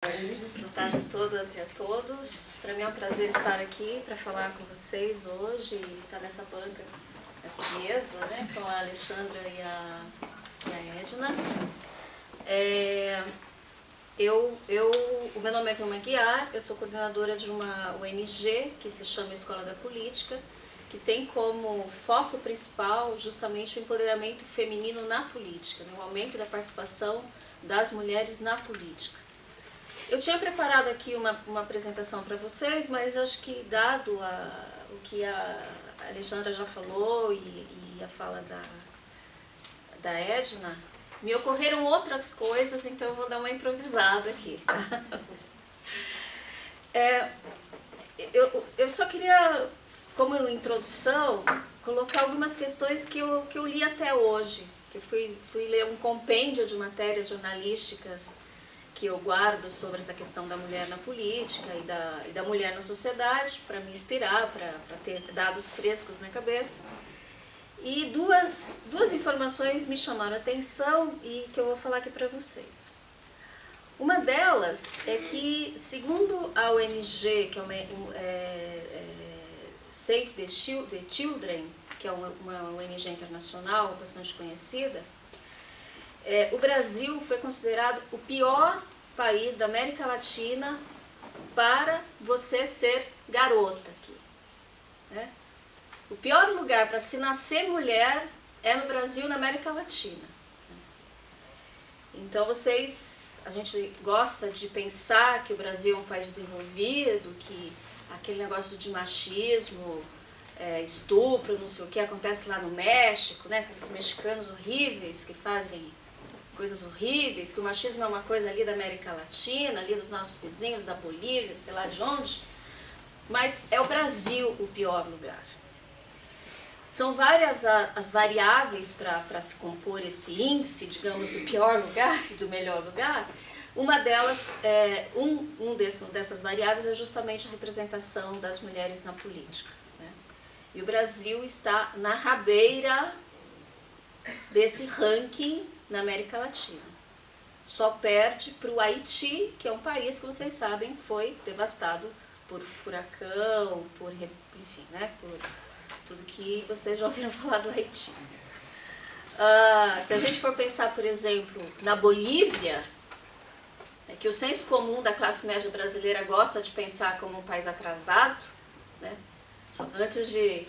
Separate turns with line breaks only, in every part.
Boa tarde a todas e a todos. Para mim é um prazer estar aqui para falar com vocês hoje e estar nessa banca, nessa mesa, né, com a Alexandra e a Edna. O meu nome é Vilma Guiar, eu sou coordenadora de uma ONG que se chama Escola da Política, que tem como foco principal justamente o empoderamento feminino na política, né, o aumento da participação das mulheres na política. Eu tinha preparado aqui uma apresentação para vocês, mas acho que dado o que a Alexandra já falou e a fala da Edna, me ocorreram outras coisas, então eu vou dar uma improvisada aqui. Tá? Eu só queria, como introdução, colocar algumas questões que eu li até hoje, que eu fui ler um compêndio de matérias jornalísticas que eu guardo sobre essa questão da mulher na política e da mulher na sociedade, para me inspirar, para ter dados frescos na cabeça. E duas informações me chamaram a atenção e que eu vou falar aqui para vocês. Uma delas é que, segundo a ONG, que é Save the Children, que é uma ONG internacional bastante conhecida, o Brasil foi considerado o pior país da América Latina para você ser garota aqui, né? O pior lugar para se nascer mulher é no Brasil, na América Latina. Então a gente gosta de pensar que o Brasil é um país desenvolvido, que aquele negócio de machismo, estupro, não sei o que, acontece lá no México, né? Aqueles mexicanos horríveis que fazem coisas horríveis, que o machismo é uma coisa ali da América Latina, ali dos nossos vizinhos, da Bolívia, sei lá de onde, mas é o Brasil o pior lugar. São várias as variáveis para se compor esse índice, digamos, do pior lugar e do melhor lugar. Uma delas, dessas variáveis é justamente a representação das mulheres na política, né? E o Brasil está na rabeira desse ranking na América Latina. Só perde para o Haiti, que é um país que vocês sabem foi devastado por furacão, enfim, né, por tudo que vocês já ouviram falar do Haiti. Se a gente for pensar, por exemplo, na Bolívia, que o senso comum da classe média brasileira gosta de pensar como um país atrasado, né, só antes de...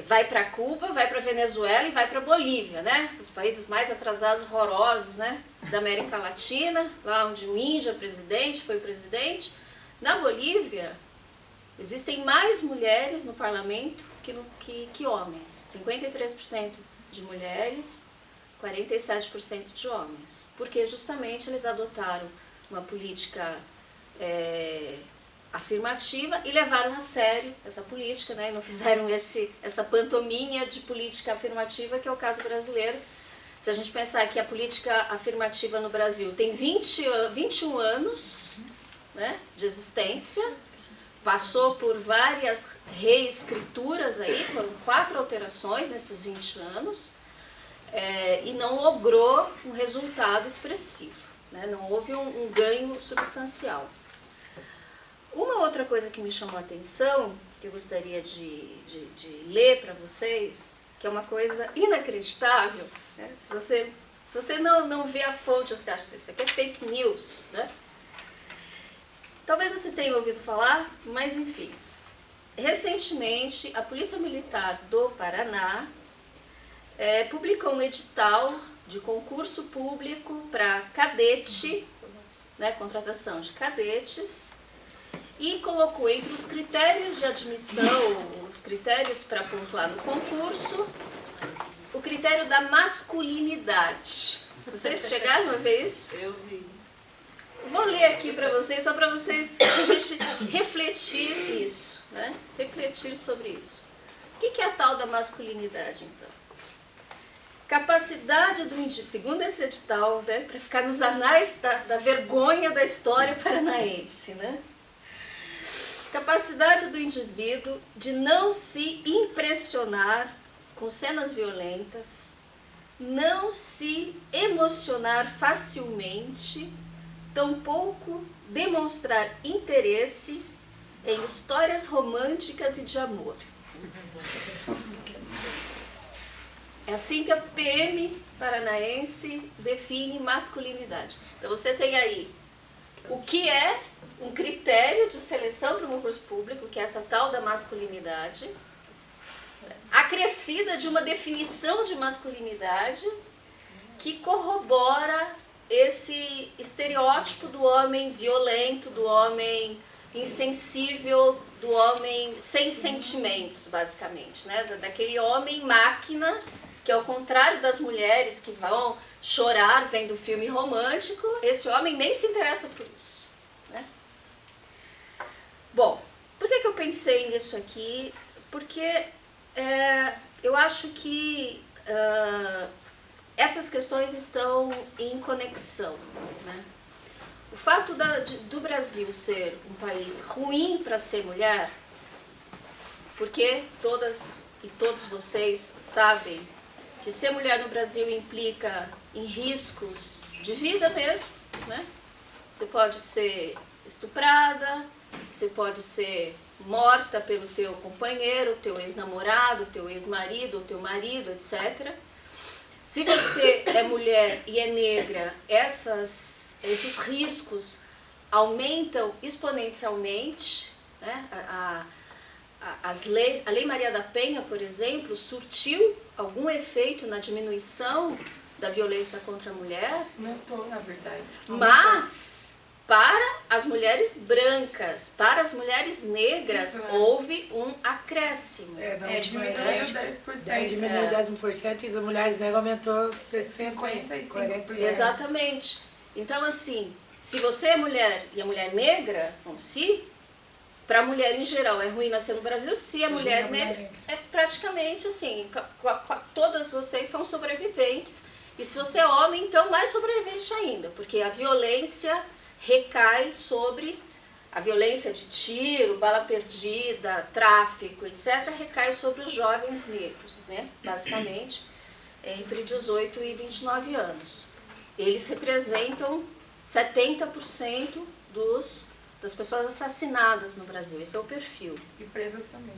vai para Cuba, vai para Venezuela e vai para Bolívia, né? Os países mais atrasados, horrorosos, né? Da América Latina, lá onde o índio é presidente, foi presidente. Na Bolívia, existem mais mulheres no parlamento que homens. 53% de mulheres, 47% de homens. Porque justamente eles adotaram uma política afirmativa e levaram a sério essa política, né? Não fizeram essa pantomima de política afirmativa, que é o caso brasileiro. Se a gente pensar que a política afirmativa no Brasil tem 21 anos, né, de existência, passou por várias reescrituras aí, foram 4 alterações nesses 20 anos, e não logrou um resultado expressivo, né? Não houve um ganho substancial. Uma outra coisa que me chamou a atenção, que eu gostaria de ler para vocês, que é uma coisa inacreditável, né? Se você não vê a fonte, você acha que isso aqui é fake news, né? Talvez você tenha ouvido falar, mas enfim. Recentemente, a Polícia Militar do Paraná publicou um edital de concurso público para cadete, né, contratação de cadetes, e colocou entre os critérios de admissão, os critérios para pontuar no concurso, o critério da masculinidade. Vocês chegaram a ver isso?
Eu vi.
Vou ler aqui para vocês, só para vocês, a gente refletir isso, né? Refletir sobre isso. O que é a tal da masculinidade, então? Capacidade do indivíduo, segundo esse edital, né, para ficar nos anais da vergonha da história paranaense, né? Capacidade do indivíduo de não se impressionar com cenas violentas, não se emocionar facilmente tampouco demonstrar interesse em histórias românticas e de amor. É assim que a PM paranaense define masculinidade. Então você tem aí o que é um critério de seleção para um concurso público, que é essa tal da masculinidade, acrescida de uma definição de masculinidade que corrobora esse estereótipo do homem violento, do homem insensível, do homem sem sentimentos, basicamente, né? Daquele homem máquina, que ao contrário das mulheres que vão chorar vendo filme romântico, esse homem nem se interessa por isso, né? Bom, por que eu pensei nisso aqui? Porque eu acho que essas questões estão em conexão, né? O fato do Brasil ser um país ruim para ser mulher, porque todas e todos vocês sabem que ser mulher no Brasil implica em riscos de vida mesmo, né? Você pode ser estuprada, você pode ser morta pelo teu companheiro, teu ex-namorado, teu ex-marido, ou teu marido, etc. Se você é mulher e é negra, esses riscos aumentam exponencialmente, né? A Lei Maria da Penha, por exemplo, surtiu algum efeito na diminuição da violência contra a mulher.
Aumentou, na verdade.
Mas, para as mulheres brancas, para as mulheres negras, houve um acréscimo.
Diminuiu 10%.
Diminuiu 10% e as mulheres negras aumentou 60%,
55%.
Exatamente. Então, assim, se você é mulher e a mulher negra, para a mulher em geral é ruim nascer no Brasil, se a mulher negra é praticamente assim, todas vocês são sobreviventes, e se você é homem, então mais sobrevivente ainda, porque a violência recai sobre, a violência de tiro, bala perdida, tráfico, etc., recai sobre os jovens negros, né? Basicamente, entre 18 e 29 anos. Eles representam 70% das pessoas assassinadas no Brasil. Esse é o perfil.
E presas também.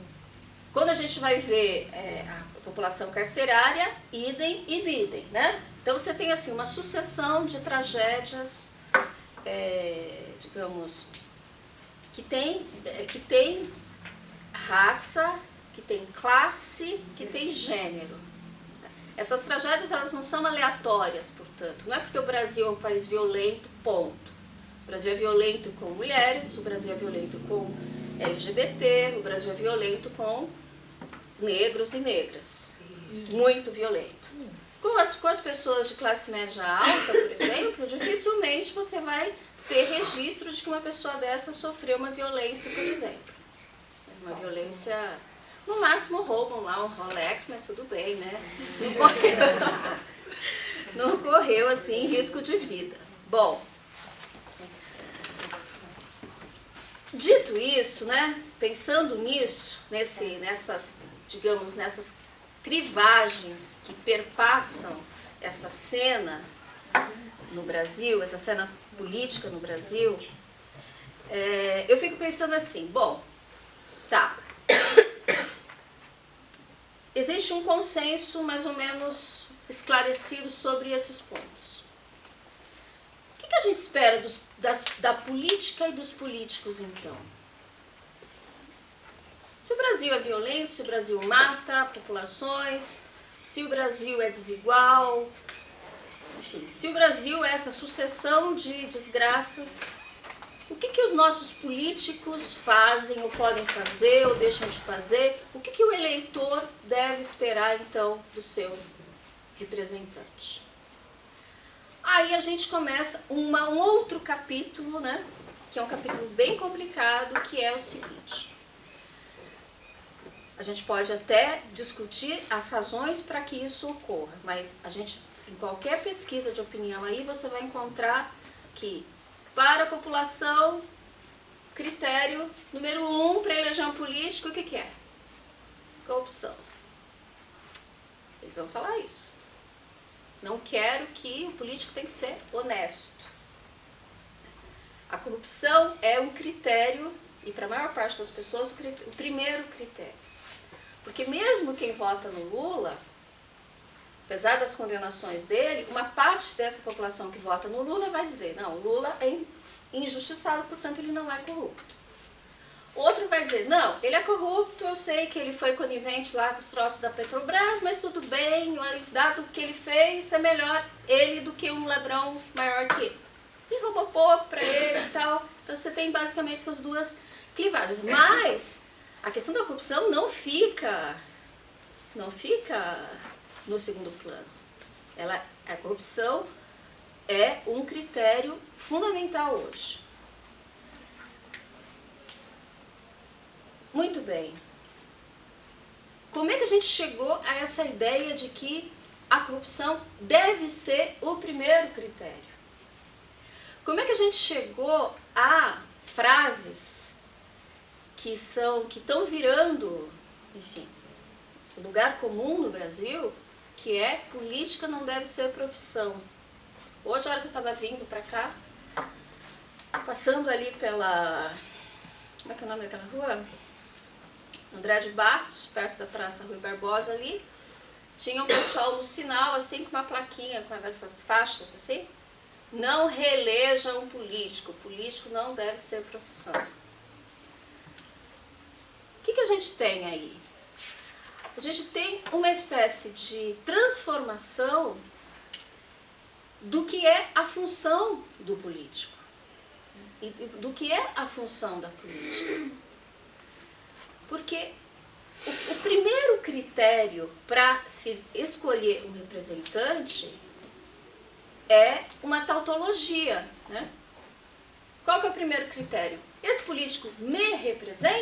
Quando a gente vai ver a população carcerária, idem e bidem, né? Então você tem assim uma sucessão de tragédias, digamos, que tem raça, que tem classe, que tem gênero. Essas tragédias, elas não são aleatórias, portanto. Não é porque o Brasil é um país violento, ponto. O Brasil é violento com mulheres, o Brasil é violento com LGBT, o Brasil é violento com negros e negras. Muito violento. Com as pessoas de classe média alta, por exemplo, dificilmente você vai ter registro de que uma pessoa dessa sofreu uma violência, por exemplo. Uma violência... No máximo roubam lá um Rolex, mas tudo bem, né? Não correu assim risco de vida. Bom, dito isso, né? Pensando nisso, nessas crivagens que perpassam essa cena no Brasil, essa cena política no Brasil, eu fico pensando assim, bom, tá. Existe um consenso mais ou menos esclarecido sobre esses pontos. O que a gente espera da política e dos políticos, então? Se o Brasil é violento, se o Brasil mata populações, se o Brasil é desigual, enfim, se o Brasil é essa sucessão de desgraças, o que os nossos políticos fazem, ou podem fazer, ou deixam de fazer? O que o eleitor deve esperar, então, do seu representante? Aí a gente começa um outro capítulo, né? Que é um capítulo bem complicado, que é o seguinte. A gente pode até discutir as razões para que isso ocorra, mas em qualquer pesquisa de opinião aí, você vai encontrar que para a população, critério número 1 para eleger um político, o que é? Corrupção. Eles vão falar isso. Não quero que o político tem que ser honesto. A corrupção é um critério, e para a maior parte das pessoas, o primeiro critério. Porque mesmo quem vota no Lula, apesar das condenações dele, uma parte dessa população que vota no Lula vai dizer, não, o Lula é injustiçado, portanto ele não é corrupto. Outro vai dizer, não, ele é corrupto, eu sei que ele foi conivente lá com os troços da Petrobras, mas tudo bem, dado o que ele fez, é melhor ele do que um ladrão maior que ele. E roubou pouco para ele e tal. Então você tem basicamente essas duas clivagens. Mas a questão da corrupção não fica no segundo plano. A corrupção é um critério fundamental hoje. Muito bem. Como é que a gente chegou a essa ideia de que a corrupção deve ser o primeiro critério? Como é que a gente chegou a frases que estão virando, enfim, lugar comum no Brasil, que é política não deve ser profissão. Hoje, a hora que eu estava vindo para cá, passando ali pela... Como é que é o nome daquela rua? André de Barros, perto da Praça Rui Barbosa ali, tinha um pessoal no sinal, assim, com uma plaquinha, com essas faixas, assim, não reeleja um político, político não deve ser profissão. O que a gente tem aí? A gente tem uma espécie de transformação do que é a função do político, e do que é a função da política. Porque o primeiro critério para se escolher um representante é uma tautologia, né? Qual que é o primeiro critério? Esse político me representa?